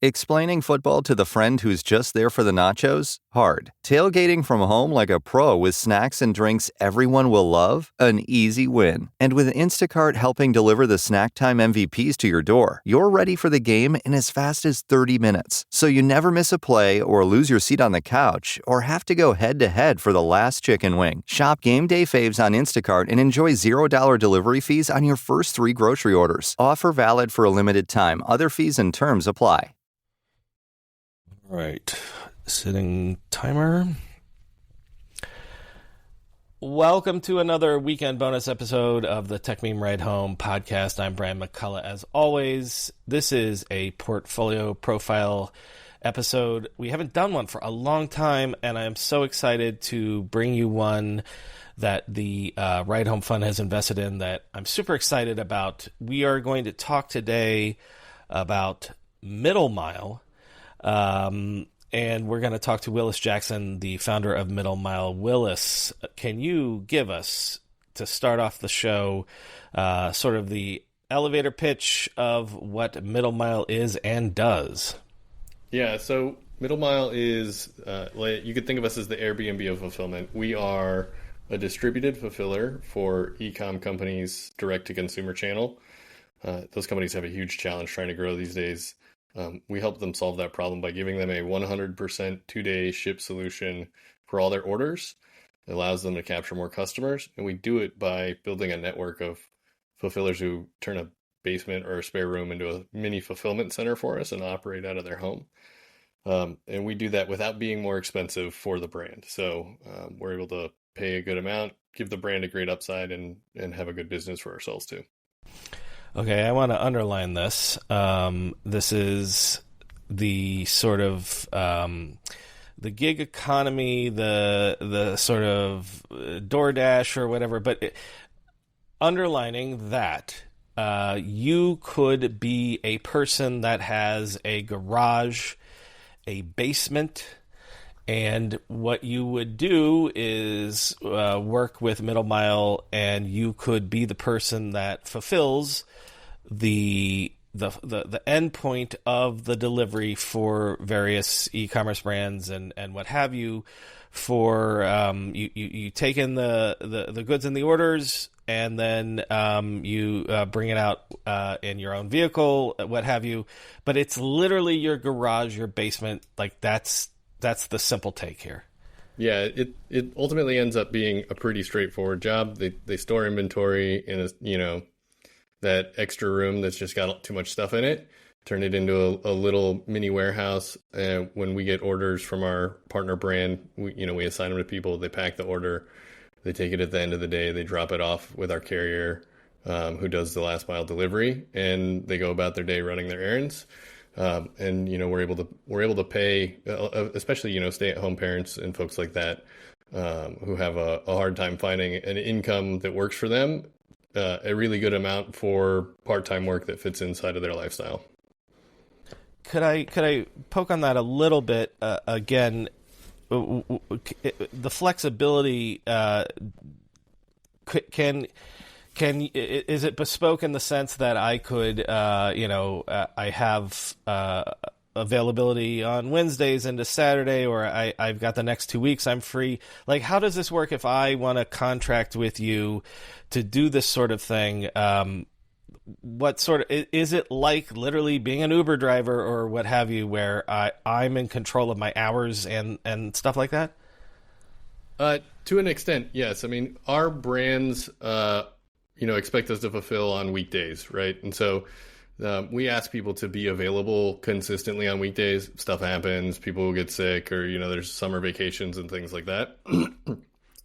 Explaining football to the friend who's just there for the nachos? Hard. Tailgating from home like a pro with snacks and drinks everyone will love? An easy win. And with Instacart helping deliver the snack time MVPs to your door, you're ready for the game in as fast as 30 minutes. So you never miss a play or lose your seat on the couch or have to go head to head for the last chicken wing. Shop game day faves on Instacart and enjoy $0 delivery fees on your first 3 grocery orders. Offer valid for a limited time. Other fees and terms apply. All right, setting timer. Welcome to another weekend bonus episode of the Tech Meme Ride Home podcast. I'm Brian McCullough. As always, this is a portfolio profile episode. We haven't done one for a long time, and I am so excited to bring you one that the Ride Home Fund has invested in that I'm super excited about. We are going to talk today about Middle Mile. And we're going to talk to Willis Jackson, the founder of Middle Mile. Willis, can you give us, to start off the show, sort of the elevator pitch of what Middle Mile is and does? Yeah, so Middle Mile is, you could think of us as the Airbnb of fulfillment. We are a distributed fulfiller for e-com companies' direct-to-consumer channel. Those companies have a huge challenge trying to grow these days. We help them solve that problem by giving them a 100% 2-day ship solution for all their orders. It allows them to capture more customers, and we do it by building a network of fulfillers who turn a basement or a spare room into a mini fulfillment center for us and operate out of their home. And we do that without being more expensive for the brand. So we're able to pay a good amount, give the brand a great upside, and have a good business for ourselves too. Okay, I want to underline this. This is the sort of the gig economy, the sort of DoorDash or whatever, but underlining that you could be a person that has a garage, a basement, and what you would do is work with Middle Mile, and you could be the person that fulfills the end point of the delivery for various e-commerce brands and what have you. For you take in the goods and the orders, and then you bring it out in your own vehicle, what have you. But it's literally your garage, your basement. Like that's the simple take here. Yeah, it ultimately ends up being a pretty straightforward job. They store inventory in a that extra room that's just got too much stuff in it, turn it into a little mini warehouse. And when we get orders from our partner brand, we assign them to people. They pack the order, they take it at the end of the day, they drop it off with our carrier, who does the last mile delivery, and they go about their day running their errands. And we're able to pay, especially stay-at-home parents and folks like that who have a hard time finding an income that works for them, a really good amount for part-time work that fits inside of their lifestyle. Could I poke on that a little bit again? The flexibility is it bespoke in the sense that I could, I have availability on Wednesdays into Saturday, or I've got the next 2 weeks I'm free. Like, how does this work if I want to contract with you to do this sort of thing? What sort of, is it like literally being an Uber driver or what have you, where I'm in control of my hours and stuff like that? To an extent, yes. I mean, our brands, expect us to fulfill on weekdays, right? And so we ask people to be available consistently on weekdays. Stuff happens, people will get sick, or, there's summer vacations and things like that.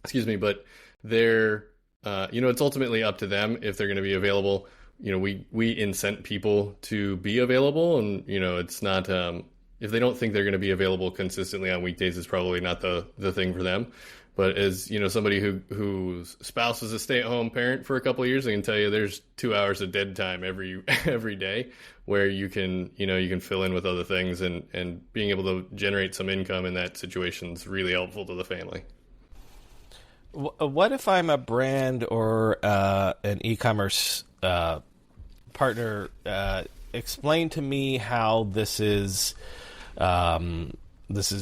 Excuse me, but they're, it's ultimately up to them if they're going to be available. We incent people to be available, and, it's not, if they don't think they're going to be available consistently on weekdays, it's probably not the thing for them. But as somebody whose spouse is a stay-at-home parent for a couple of years, I can tell you there's 2 hours of dead time every day where you can fill in with other things, and being able to generate some income in that situation is really helpful to the family. What if I'm a brand or an e-commerce partner explain to me how this is different. This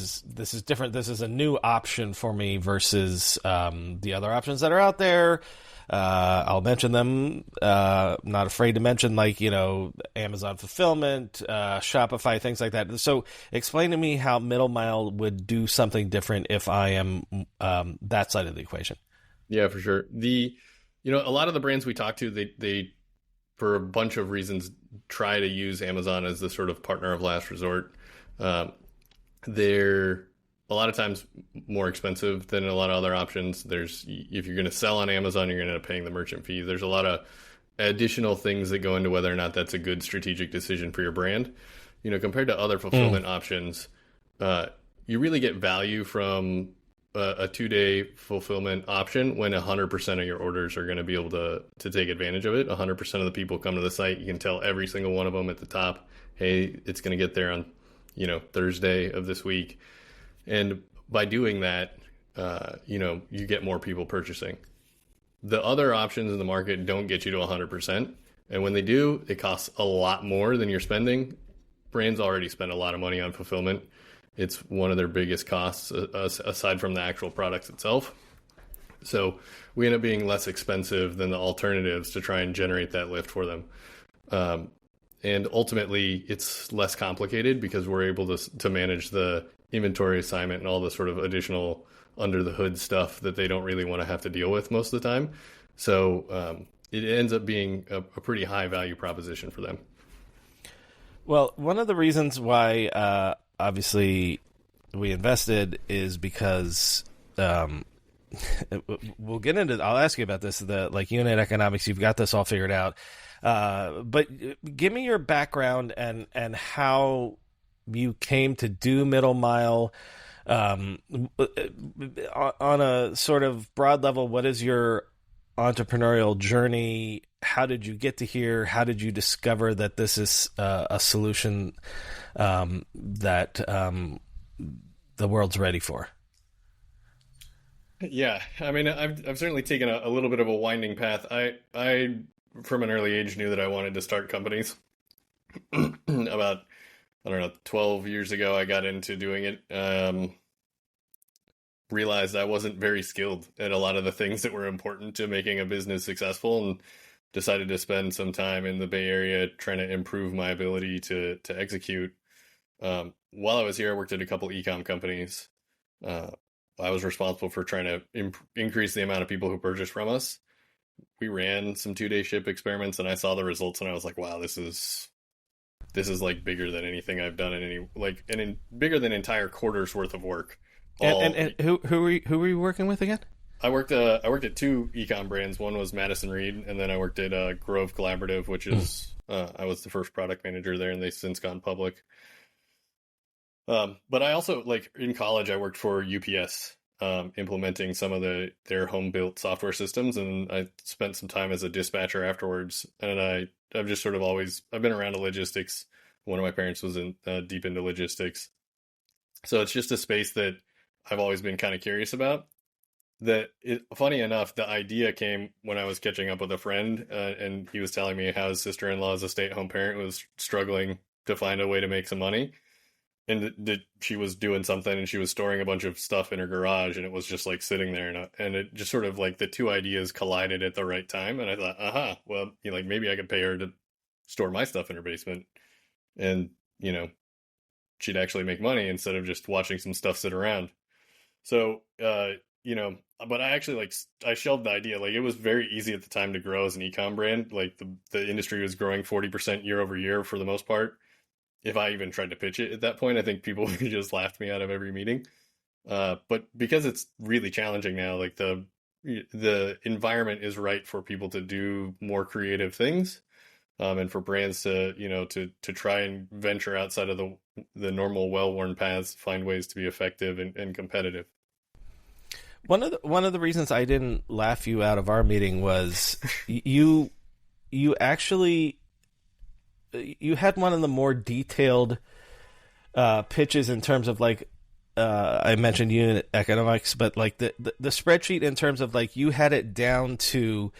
is a new option for me versus the other options that are out there. I'll mention them. Not afraid to mention, like, Amazon fulfillment, Shopify, things like that. So explain to me how Middle Mile would do something different if I am that side of the equation. Yeah, for sure. A lot of the brands we talk to, they for a bunch of reasons try to use Amazon as the sort of partner of last resort. They're a lot of times more expensive than a lot of other options. If you're going to sell on Amazon, you're going to end up paying the merchant fee. There's a lot of additional things that go into whether or not that's a good strategic decision for your brand. Compared to other fulfillment options, you really get value from a 2-day fulfillment option when 100% of your orders are going to be able to take advantage of it. 100% of the people come to the site. You can tell every single one of them at the top, hey, it's going to get there on Thursday of this week. And by doing that, you get more people purchasing. The other options in the market don't get you to 100%. And when they do, it costs a lot more than you're spending. Brands already spend a lot of money on fulfillment. It's one of their biggest costs aside from the actual products itself. So we end up being less expensive than the alternatives to try and generate that lift for them. And ultimately, it's less complicated because we're able to manage the inventory assignment and all the sort of additional under the hood stuff that they don't really want to have to deal with most of the time. So it ends up being a pretty high value proposition for them. Well, one of the reasons why obviously we invested is because we'll get into. I'll ask you about this. Unit economics. You've got this all figured out. But give me your background and how you came to do Middle Mile. On a sort of broad level, what is your entrepreneurial journey? How did you get to here? How did you discover that this is a solution that the world's ready for? Yeah, I mean, I've certainly taken a little bit of a winding path. I from an early age knew that I wanted to start companies. About, 12 years ago, I got into doing it. Realized I wasn't very skilled at a lot of the things that were important to making a business successful, and decided to spend some time in the Bay Area trying to improve my ability to execute. While I was here, I worked at a couple e-com companies. I was responsible for trying to increase the amount of people who purchase from us. We ran some 2-day ship experiments, and I saw the results, and I was like, wow, this is like bigger than anything I've done bigger than entire quarters worth of work. And who were you working with again? I worked at 2 e-com brands. One was Madison Reed, and then I worked at Grove Collaborative, which is I was the first product manager there, and they've since gone public. But I also, in college, I worked for UPS, implementing some of their home-built software systems, and I spent some time as a dispatcher afterwards. And I've just sort of I've been around logistics. One of my parents was deep into logistics. So it's just a space that I've always been kind of curious about. Funny enough, the idea came when I was catching up with a friend, and he was telling me how his sister-in-law, as a stay-at-home parent, was struggling to find a way to make some money. And that she was doing something, and she was storing a bunch of stuff in her garage, and it was just sitting there, and it just sort of the two ideas collided at the right time. And I thought, well, maybe I could pay her to store my stuff in her basement, and she'd actually make money instead of just watching some stuff sit around. So, but I actually I shelved the idea. It was very easy at the time to grow as an e-com brand. The industry was growing 40% year over year for the most part. If I even tried to pitch it at that point, I think people just laughed me out of every meeting. But because it's really challenging now, the environment is right for people to do more creative things, and for brands to to try and venture outside of the normal well-worn paths, find ways to be effective and competitive. One of the reasons I didn't laugh you out of our meeting was you actually. You had one of the more detailed pitches in terms of I mentioned unit economics, but the spreadsheet in terms of you had it down to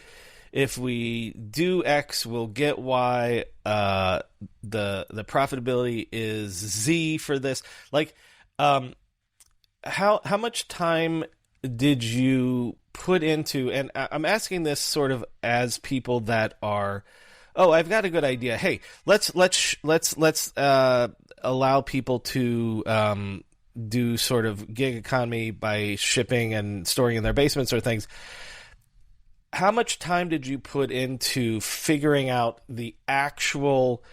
if we do X, we'll get Y. The profitability is Z for this. Like, how much time did you put into? And I'm asking this sort of as people that are, oh, I've got a good idea. Hey, let's allow people to do sort of gig economy by shipping and storing in their basements or things. How much time did you put into figuring out the actual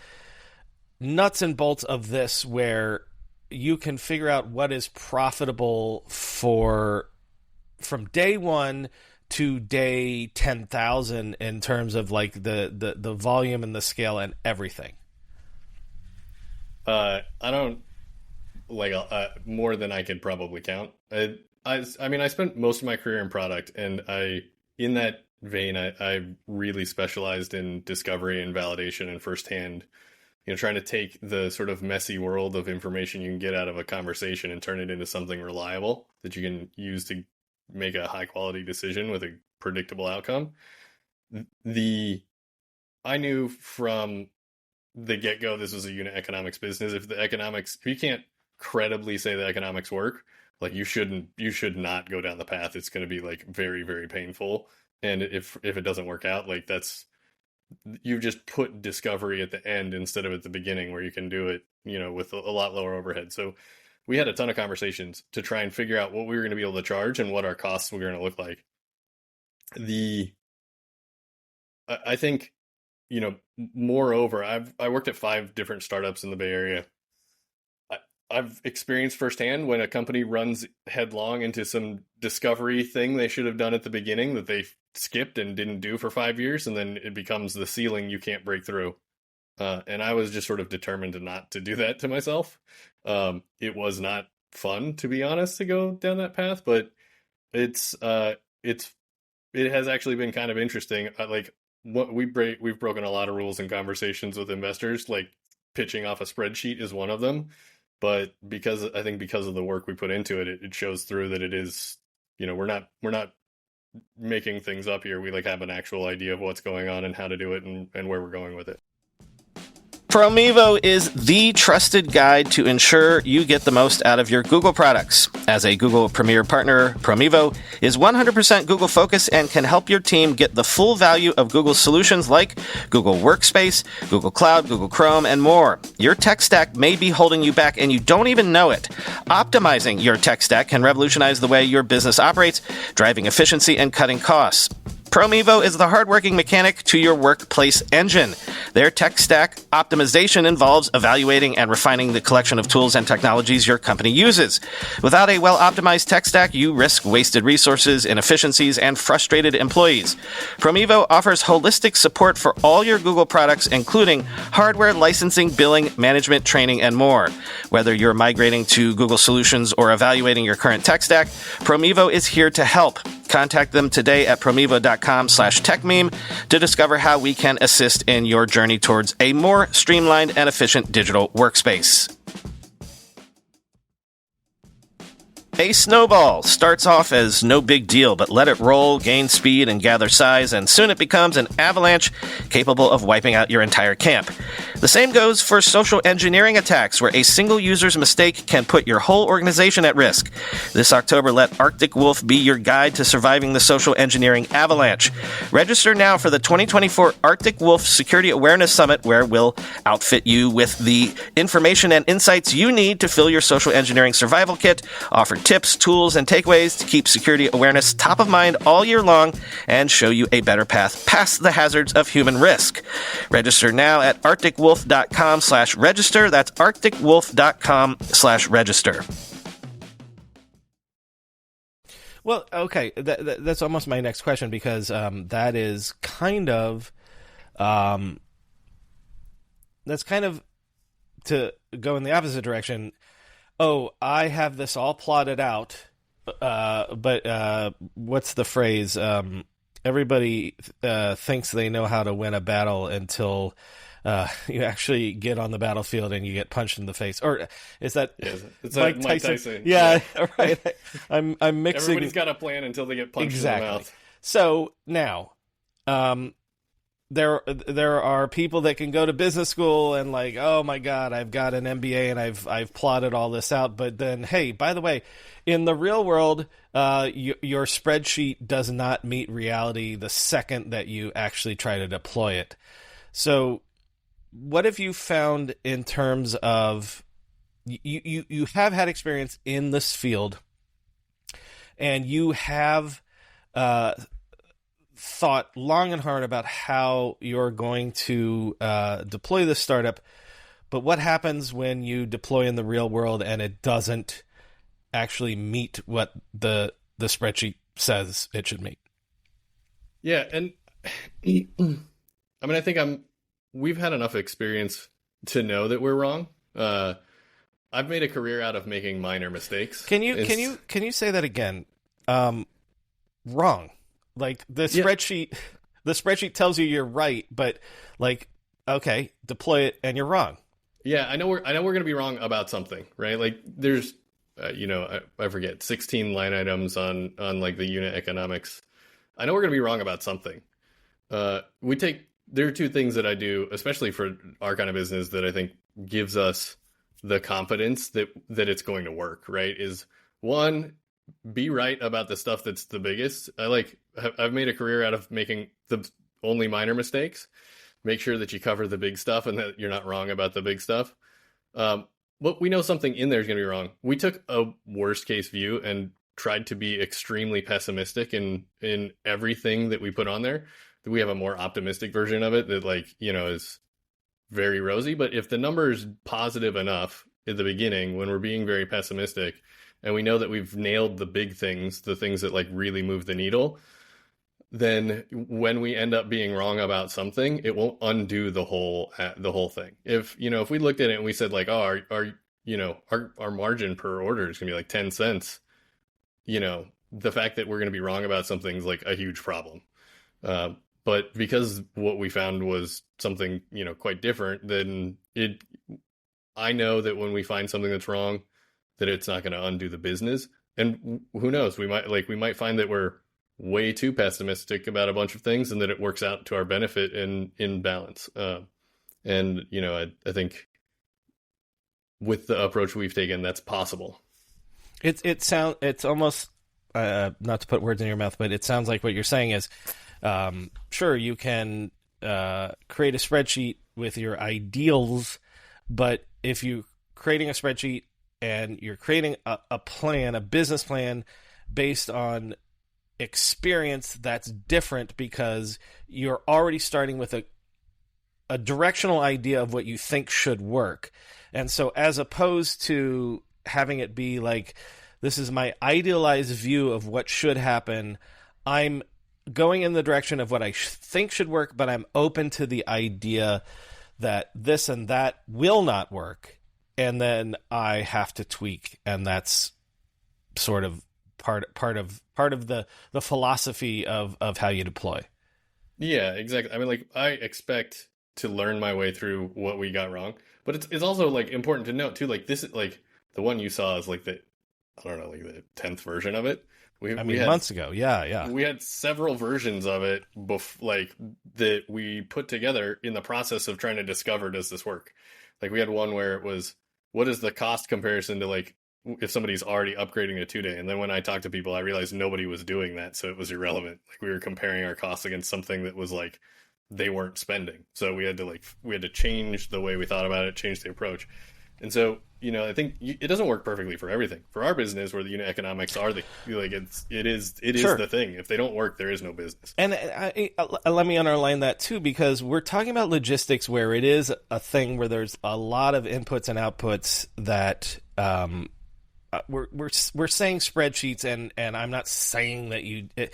nuts and bolts of this, where you can figure out what is profitable from day one to day 10,000 in terms of like the volume and the scale and everything? I don't like more than I could probably count. I mean, I spent most of my career in product, and in that vein, I really specialized in discovery and validation and firsthand, trying to take the sort of messy world of information you can get out of a conversation and turn it into something reliable that you can use to make a high quality decision with a predictable outcome. I knew from the get-go this was a unit economics business. If you can't credibly say the economics work, like you should not go down the path. It's going to be like very, very painful. And if it doesn't work out, like you just put discovery at the end instead of at the beginning, where you can do it, with a lot lower overhead. So we had a ton of conversations to try and figure out what we were going to be able to charge and what our costs were going to look like. I think, moreover, I worked at 5 different startups in the Bay Area. I've experienced firsthand when a company runs headlong into some discovery thing they should have done at the beginning that they skipped and didn't do for 5 years, and then it becomes the ceiling you can't break through. And I was just sort of determined not to do that to myself. It was not fun, to be honest, to go down that path, but it has actually been kind of interesting. We've broken a lot of rules in conversations with investors, like pitching off a spreadsheet is one of them. But because of the work we put into it, it shows through that it is, we're not making things up here. We have an actual idea of what's going on and how to do it and where we're going with it. Promevo is the trusted guide to ensure you get the most out of your Google products. As a Google Premier Partner, Promevo is 100% Google focused and can help your team get the full value of Google solutions like Google Workspace, Google Cloud, Google Chrome, and more. Your tech stack may be holding you back and you don't even know it. Optimizing your tech stack can revolutionize the way your business operates, driving efficiency and cutting costs. Promevo is the hardworking mechanic to your workplace engine. Their tech stack optimization involves evaluating and refining the collection of tools and technologies your company uses. Without a well-optimized tech stack, you risk wasted resources, inefficiencies, and frustrated employees. Promevo offers holistic support for all your Google products, including hardware, licensing, billing, management, training, and more. Whether you're migrating to Google Solutions or evaluating your current tech stack, Promevo is here to help. Contact them today at promevo.com/techmeme to discover how we can assist in your journey towards a more streamlined and efficient digital workspace. A snowball starts off as no big deal, but let it roll, gain speed, and gather size, and soon it becomes an avalanche capable of wiping out your entire camp. The same goes for social engineering attacks, where a single user's mistake can put your whole organization at risk. This October, let Arctic Wolf be your guide to surviving the social engineering avalanche. Register now for the 2024 Arctic Wolf Security Awareness Summit, where we'll outfit you with the information and insights you need to fill your social engineering survival kit, offer tips, tools, and takeaways to keep security awareness top of mind all year long, and show you a better path past the hazards of human risk. Register now at arcticwolf.com/register. That's arcticwolf.com/register. Well, okay, that's almost my next question, because that is kind of to go in the opposite direction. Oh, I have this all plotted out, but what's the phrase? Everybody thinks they know how to win a battle until you actually get on the battlefield and you get punched in the face. Or is that Mike Tyson? Yeah, right. I'm mixing. Everybody's got a plan until they get punched in the mouth. So now, there are people that can go to business school and like, oh my God, I've got an MBA and I've plotted all this out. But then, hey, by the way, in the real world, your spreadsheet does not meet reality the second that you actually try to deploy it. So what have you found in terms of you have had experience in this field, and you have thought long and hard about how you're going to deploy this startup, but what happens when you deploy in the real world and it doesn't actually meet what the spreadsheet says it should meet? Yeah, and I mean, I think we've had enough experience to know that we're wrong. I've made a career out of making minor mistakes. Can you say that again? Wrong. Like the spreadsheet tells you you're right, but like, okay, deploy it and you're wrong. Yeah, I know we're going to be wrong about something, right? Like there's, I forget 16 line items on like the unit economics. I know we're going to be wrong about something. There are two things that I do, especially for our kind of business, that I think gives us the confidence that it's going to work, right? Is one, be right about the stuff that's the biggest. I've made a career out of making the only minor mistakes. Make sure that you cover the big stuff and that you're not wrong about the big stuff. But we know something in there is going to be wrong. We took a worst case view and tried to be extremely pessimistic in everything that we put on there. We have a more optimistic version of it that is very rosy. But if the number is positive enough at the beginning, when we're being very pessimistic, and we know that we've nailed the big things, the things that like really move the needle, then when we end up being wrong about something, it won't undo the whole thing. If we looked at it and we said like, oh, our margin per order is gonna be like 10 cents, the fact that we're gonna be wrong about something is like a huge problem. But because what we found was something, quite different, then I know that when we find something that's wrong, that it's not going to undo the business. And who knows, we might find that we're way too pessimistic about a bunch of things and that it works out to our benefit in balance. I think with the approach we've taken, that's possible. It's almost, not to put words in your mouth, but it sounds like what you're saying is, sure, you can create a spreadsheet with your ideals, but if you're creating a spreadsheet and you're creating a plan, a business plan based on experience, that's different because you're already starting with a directional idea of what you think should work. And so as opposed to having it be like, this is my idealized view of what should happen, I'm going in the direction of what I think should work, but I'm open to the idea that this and that will not work. And then I have to tweak, and that's sort of part of the philosophy of how you deploy. Yeah, exactly. I mean, I expect to learn my way through what we got wrong, but it's also important to note too. This is the one you saw is the 10th version of it. We had months ago. Yeah. We had several versions of it that we put together in the process of trying to discover, does this work? We had one where it was, what is the cost comparison to if somebody's already upgrading to 2-day? And then when I talked to people, I realized nobody was doing that. So it was irrelevant. We were comparing our costs against something that was they weren't spending. So we had to change the way we thought about it, change the approach. And so, I think it doesn't work perfectly for everything. For our business, where the unit economics are it is Sure. the thing. If they don't work, there is no business. And let me underline that too, because we're talking about logistics where it is a thing where there's a lot of inputs and outputs that we're saying spreadsheets, and I'm not saying that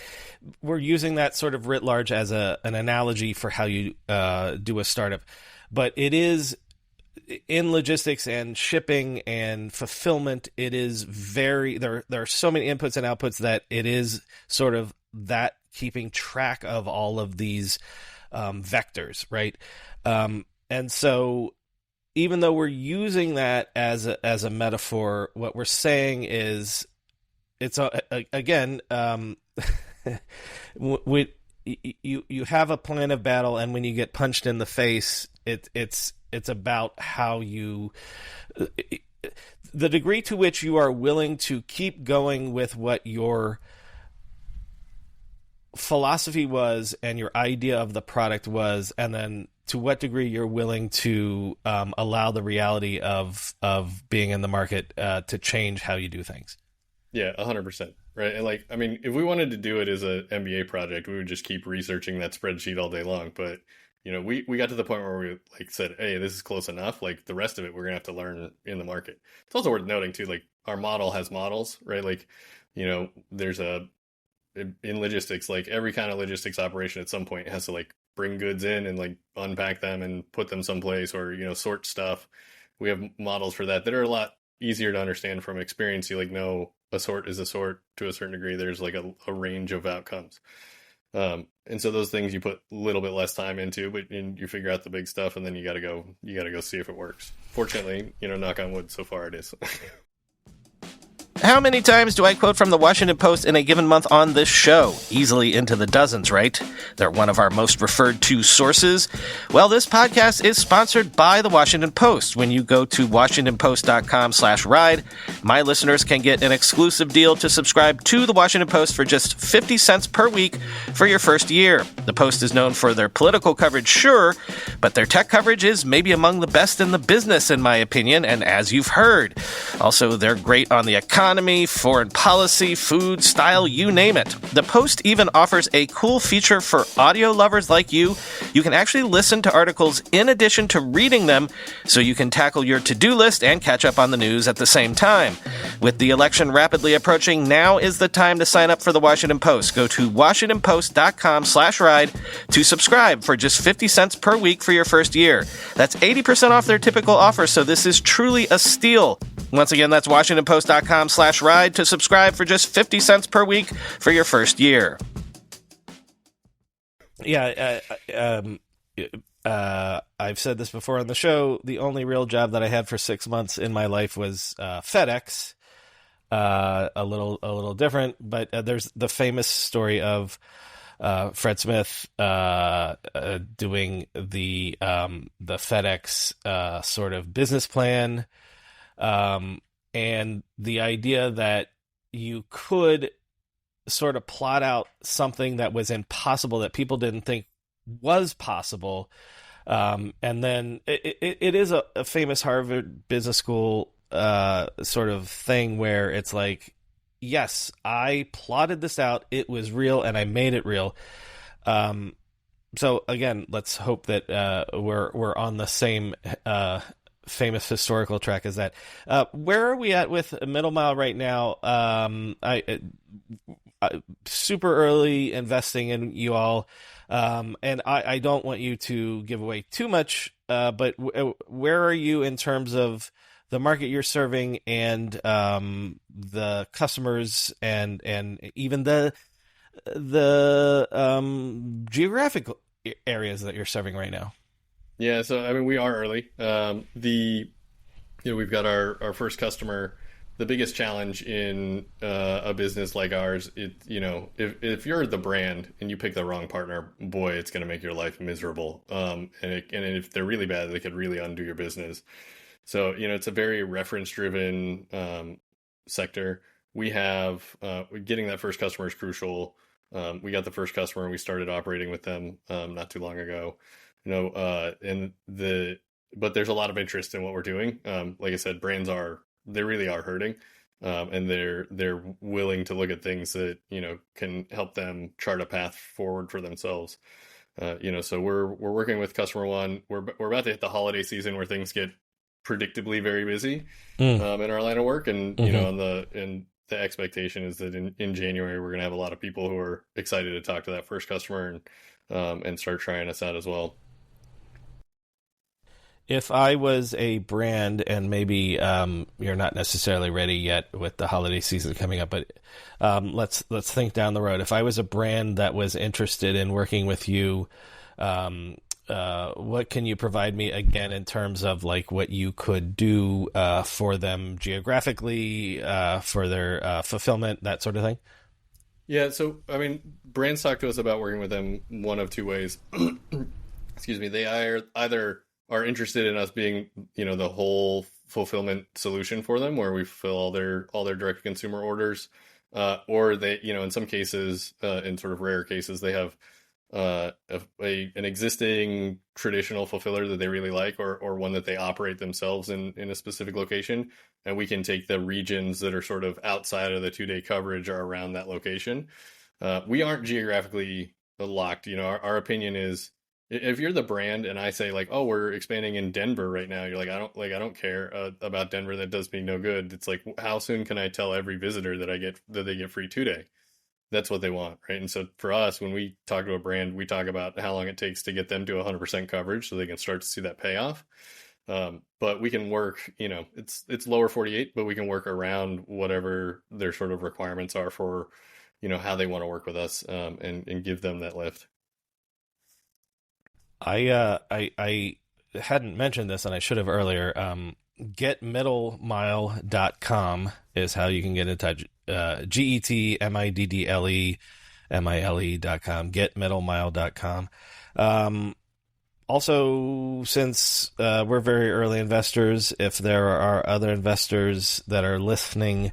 we're using that sort of writ large as an analogy for how you do a startup, but it is. In logistics and shipping and fulfillment, it is there are so many inputs and outputs that it is sort of that keeping track of all of these vectors, right? And so even though we're using that as a metaphor, what we're saying is it's again you have a plan of battle, and when you get punched in the face, it's about how you, the degree to which you are willing to keep going with what your philosophy was and your idea of the product was, and then to what degree you're willing to allow the reality of being in the market to change how you do things. Yeah, 100%. Right. And like, I mean, if we wanted to do it as an MBA project, we would just keep researching that spreadsheet all day long. But, you know, we got to the point where we like said, hey, this is close enough. Like the rest of it, we're going to have to learn in the market. It's also worth noting too, like our model has models, right? Like, you know, there's in logistics, like every kind of logistics operation at some point has to like bring goods in and like unpack them and put them someplace, or, you know, sort stuff. We have models for that are a lot easier to understand from experience. You like know a sort is a sort to a certain degree. There's like a range of outcomes. And so those things you put a little bit less time into, but you figure out the big stuff, and then you got to go see if it works. Fortunately, you know, knock on wood, so far it is. How many times do I quote from the Washington Post in a given month on this show? Easily into the dozens, right? They're one of our most referred to sources. Well, this podcast is sponsored by the Washington Post. When you go to WashingtonPost.com/ride, my listeners can get an exclusive deal to subscribe to the Washington Post for just 50 cents per week for your first year. The Post is known for their political coverage, sure, but their tech coverage is maybe among the best in the business, in my opinion, and as you've heard. Also, they're great on the economy, foreign policy, food, style, you name it. The Post even offers a cool feature for audio lovers like you. You can actually listen to articles in addition to reading them, so you can tackle your to-do list and catch up on the news at the same time. With the election rapidly approaching, now is the time to sign up for the Washington Post. Go to WashingtonPost.com/ride to subscribe for just 50 cents per week for your first year. That's 80% off their typical offer, so this is truly a steal. Once again, that's WashingtonPost.com/ride to subscribe for just 50 cents per week for your first year. Yeah, I've said this before on the show. The only real job that I had for 6 months in my life was FedEx. A little different, but there's the famous story of Fred Smith doing the FedEx sort of business plan, and the idea that you could sort of plot out something that was impossible, that people didn't think was possible. And then it is a famous Harvard Business School sort of thing where it's like, yes, I plotted this out, it was real, and I made it real. So again, let's hope that we're on the same famous historical track as that. Where are we at with Middle Mile right now? I super early investing in you all, and I don't want you to give away too much, but where are you in terms of the market you're serving and the customers and even the geographical areas that you're serving right now? Yeah, so I mean, we are early. We've got our first customer. The biggest challenge in a business like ours, if you're the brand and you pick the wrong partner, boy, it's going to make your life miserable. And if they're really bad, they could really undo your business. So, it's a very reference-driven sector. We have getting that first customer is crucial. We got the first customer and we started operating with them not too long ago. But there's a lot of interest in what we're doing. Like I said, brands they really are hurting, and they're willing to look at things that can help them chart a path forward for themselves. So we're working with customer one. We're about to hit the holiday season where things get predictably very busy in our line of work, and the expectation is that in January we're going to have a lot of people who are excited to talk to that first customer and start trying us out as well. If I was a brand, and maybe you're not necessarily ready yet with the holiday season coming up, but let's think down the road. If I was a brand that was interested in working with you, what can you provide me again in terms of like what you could do for them geographically, for their fulfillment, that sort of thing? Yeah, so I mean, brands talk to us about working with them one of two ways. Excuse me. They either are interested in us being, the whole fulfillment solution for them, where we fulfill all their direct consumer orders, or they, in some cases, in sort of rare cases, they have an existing traditional fulfiller that they really like, or one that they operate themselves in a specific location, and we can take the regions that are sort of outside of the 2-day coverage or around that location. We aren't geographically locked. Our opinion is, if you're the brand and I say like, oh, we're expanding in Denver right now, you're like, I don't care about Denver. That does me no good. It's like, how soon can I tell every visitor that they get free 2-day? That's what they want, right? And so for us, when we talk to a brand, we talk about how long it takes to get them to 100% coverage so they can start to see that payoff. But we can work, it's lower 48, but we can work around whatever their sort of requirements are for, how they want to work with us, and give them that lift. I hadn't mentioned this, and I should have earlier. GetMiddleMile.com is how you can get in touch. GetMiddleMile.com. GetMiddleMile.com. Also, since we're very early investors, if there are other investors that are listening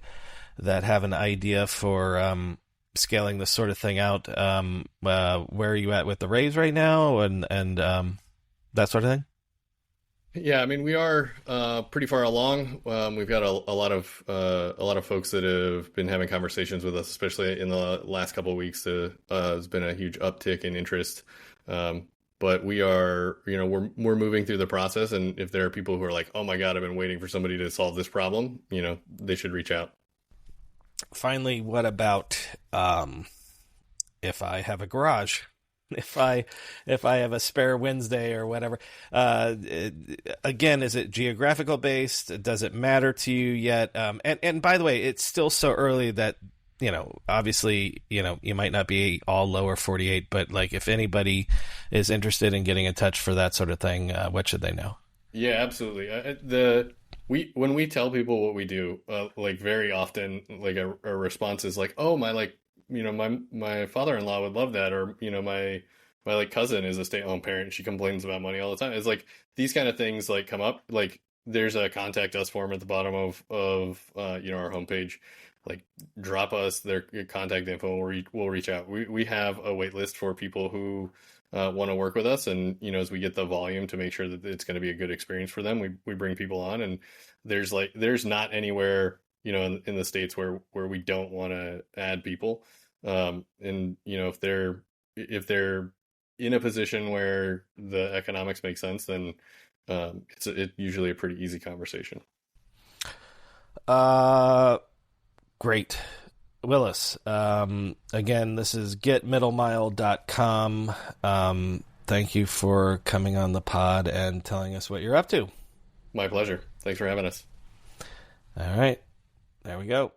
that have an idea for scaling this sort of thing out, where are you at with the raise right now, and that sort of thing? Yeah, I mean, we are pretty far along. We've got a lot of folks that have been having conversations with us, especially in the last couple of weeks. There's been a huge uptick in interest, but we are, we're moving through the process. And if there are people who are like, "Oh my God, I've been waiting for somebody to solve this problem," they should reach out. Finally, what about if I have a garage? If I have a spare Wednesday or whatever, again, is it geographical based? Does it matter to you yet? And by the way, it's still so early that, obviously, you might not be all lower 48, but like if anybody is interested in getting in touch for that sort of thing, what should they know? Yeah, absolutely. When we tell people what we do, like very often, like a response is like, "Oh, my my father-in-law would love that," or my like cousin is a stay-at-home parent. She complains about money all the time. It's like these kind of things like come up. Like there's a contact us form at the bottom of our homepage. Like drop us their contact info and we'll reach out. We have a wait list for people who want to work with us, and as we get the volume to make sure that it's going to be a good experience for them, we bring people on. And there's not anywhere in the States where we don't want to add people. And if they're in a position where the economics make sense, then it's usually a pretty easy conversation. Great. Willis, again, this is GetMiddleMile.com. Thank you for coming on the pod and telling us what you're up to. My pleasure. Thanks for having us. All right. There we go.